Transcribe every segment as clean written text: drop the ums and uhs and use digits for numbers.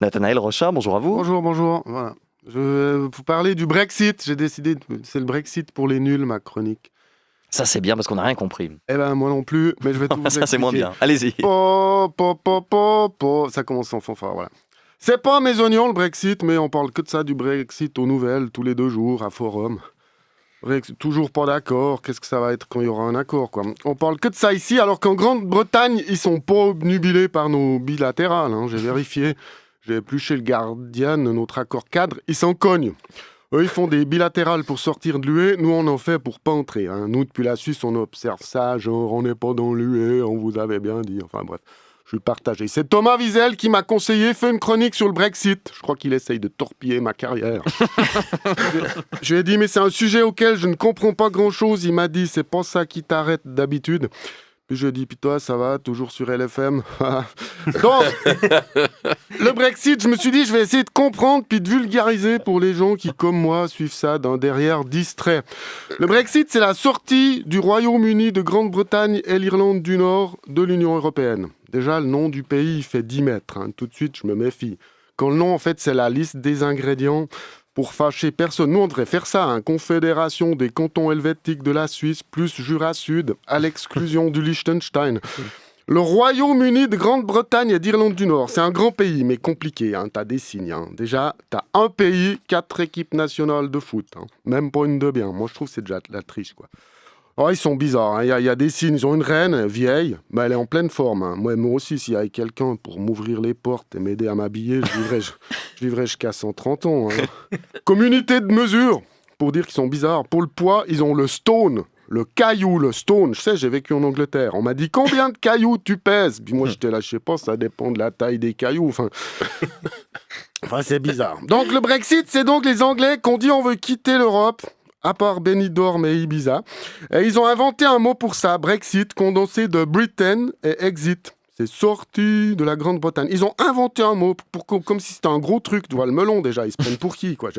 Nathanaël Rocha, bonjour à vous. Bonjour. Voilà. Je vais vous parler du Brexit. J'ai décidé, c'est le Brexit pour les nuls, ma chronique. Ça c'est bien parce qu'on n'a rien compris. Eh ben moi non plus, mais je vais tout vous expliquer. Ça c'est moins bien, allez-y. Ça commence en fanfare, voilà. C'est pas mes oignons le Brexit, mais on parle que de ça, du Brexit aux nouvelles, tous les 2 jours, à forum. Toujours pas d'accord, qu'est-ce que ça va être quand il y aura un accord, quoi. On parle que de ça ici, alors qu'en Grande-Bretagne, ils sont pas obnubilés par nos bilatérales, hein, j'ai vérifié. J'ai épluché le Guardian, notre accord cadre, ils s'en cognent. Eux, ils font des bilatérales pour sortir de l'UE, nous, on en fait pour pas entrer. Hein. Nous, depuis la Suisse, on observe ça, genre, on n'est pas dans l'UE, on vous avait bien dit. Enfin bref, je suis partagé. C'est Thomas Wiesel qui m'a conseillé, fait une chronique sur le Brexit. Je crois qu'il essaye de torpiller ma carrière. Je lui ai dit, mais c'est un sujet auquel je ne comprends pas grand-chose. Il m'a dit, c'est pas ça qui t'arrête d'habitude. Puis je dis, puis toi, ça va, toujours sur LFM. Donc, le Brexit, je me suis dit, je vais essayer de comprendre puis de vulgariser pour les gens qui, comme moi, suivent ça d'un derrière distrait. Le Brexit, c'est la sortie du Royaume-Uni de Grande-Bretagne et l'Irlande du Nord de l'Union européenne. Déjà, le nom du pays, il fait 10 mètres. Hein. Tout de suite, je me méfie. Quand le nom, en fait, c'est la liste des ingrédients pour fâcher personne. Nous, on devrait faire ça, hein. Confédération des cantons helvétiques de la Suisse, plus Jura Sud, à l'exclusion du Liechtenstein. Le Royaume-Uni de Grande-Bretagne et d'Irlande du Nord, c'est un grand pays, mais compliqué. Hein. T'as des signes. Hein. Déjà, t'as un pays, 4 équipes nationales de foot. Hein. Même pas une de bien. Moi, je trouve que c'est déjà de la triche, quoi. Oh, ils sont bizarres. Hein. Il y a des signes. Ils ont une reine vieille, mais elle est en pleine forme. Hein. Moi aussi, s'il y avait quelqu'un pour m'ouvrir les portes et m'aider à m'habiller, je vivrais jusqu'à 130 ans. Hein. Communauté de mesure, pour dire qu'ils sont bizarres. Pour le poids, ils ont le stone. Le caillou, le stone. Je sais, j'ai vécu en Angleterre. On m'a dit, combien de cailloux tu pèses? Puis moi, j'étais là, je sais pas, ça dépend de la taille des cailloux. Enfin, c'est bizarre. Donc, le Brexit, c'est donc les Anglais qui ont dit on veut quitter l'Europe. À part Benidorm et Ibiza. Et ils ont inventé un mot pour ça, Brexit, condensé de Britain et exit. C'est sorti de la Grande-Bretagne. Ils ont inventé un mot comme si c'était un gros truc. Tu vois, le melon déjà, ils se prennent pour qui, quoi.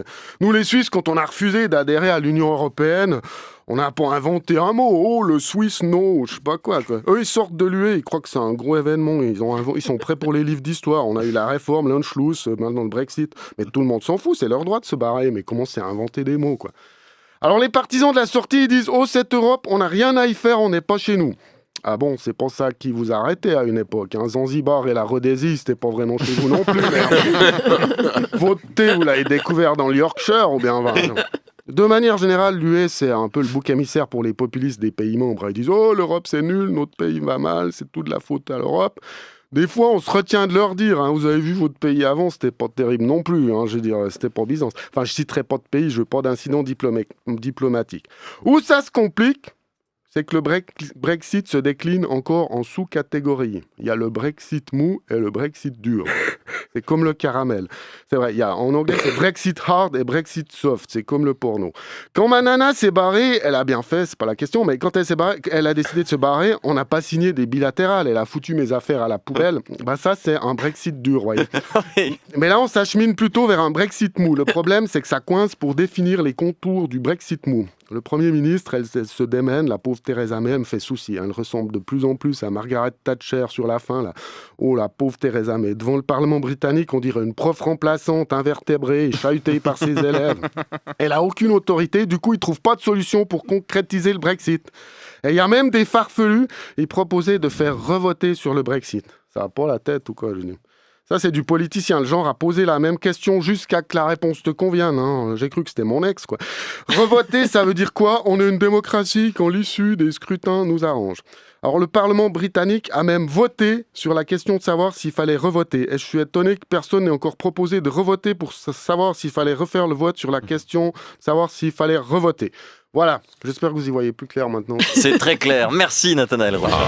Nous, les Suisses, quand on a refusé d'adhérer à l'Union européenne, on n'a pas inventé un mot. Oh, le Swiss, no, je sais pas quoi. Eux, ils sortent de l'UE, ils croient que c'est un gros événement. Ils sont prêts pour les livres d'histoire. On a eu la réforme, l'Anschluss, maintenant le Brexit. Mais tout le monde s'en fout, c'est leur droit de se barrer. Mais comment c'est inventer des mots, quoi. Alors les partisans de la sortie, ils disent « Oh, cette Europe, on n'a rien à y faire, on n'est pas chez nous ». Ah bon, c'est pas ça qui vous a arrêté à une époque. Hein. Zanzibar et la Rhodésie, c'était pas vraiment chez vous non plus. Votre thé, vous l'avez découvert dans le Yorkshire ou bien... De manière générale, l'UE, c'est un peu le bouc émissaire pour les populistes des pays membres. Ils disent « Oh, l'Europe, c'est nul, notre pays va mal, c'est toute la faute à l'Europe ». Des fois, on se retient de leur dire, hein, vous avez vu votre pays avant, c'était pas terrible non plus, hein, je veux dire, c'était pas Byzance. Enfin, je citerai pas de pays, je veux pas d'incident diplomatique. Où ça se complique, c'est que le Brexit se décline encore en sous-catégories. Il y a le Brexit mou et le Brexit dur. C'est comme le caramel. C'est vrai, en anglais, c'est Brexit hard et Brexit soft. C'est comme le porno. Quand ma nana s'est barrée, elle a bien fait, c'est pas la question, mais quand elle s'est barrée, elle a décidé de se barrer, on n'a pas signé des bilatérales. Elle a foutu mes affaires à la poubelle. Bah ça, c'est un Brexit dur, voyez. Mais là, on s'achemine plutôt vers un Brexit mou. Le problème, c'est que ça coince pour définir les contours du Brexit mou. Le Premier ministre, elle se démène, la pauvre Theresa May, elle me fait souci. Elle ressemble de plus en plus à Margaret Thatcher sur la fin. Là. Oh, la pauvre Theresa May. Devant le Parlement britannique, on dirait une prof remplaçante, invertébrée, chahutée par ses élèves. Elle n'a aucune autorité, du coup, ils ne trouvent pas de solution pour concrétiser le Brexit. Et il y a même des farfelus, ils proposaient de faire revoter sur le Brexit. Ça n'a pas la tête ou quoi, je dis. Ça, c'est du politicien. Le genre a posé la même question jusqu'à que la réponse te convienne. Hein. J'ai cru que c'était mon ex, quoi. Revoter, ça veut dire quoi? On est une démocratie quand l'issue des scrutins nous arrange. Alors, le Parlement britannique a même voté sur la question de savoir s'il fallait revoter. Et je suis étonné que personne n'ait encore proposé de revoter pour savoir s'il fallait refaire le vote sur la question de savoir s'il fallait revoter. Voilà. J'espère que vous y voyez plus clair maintenant. C'est très clair. Merci, Nathanaël Rocha.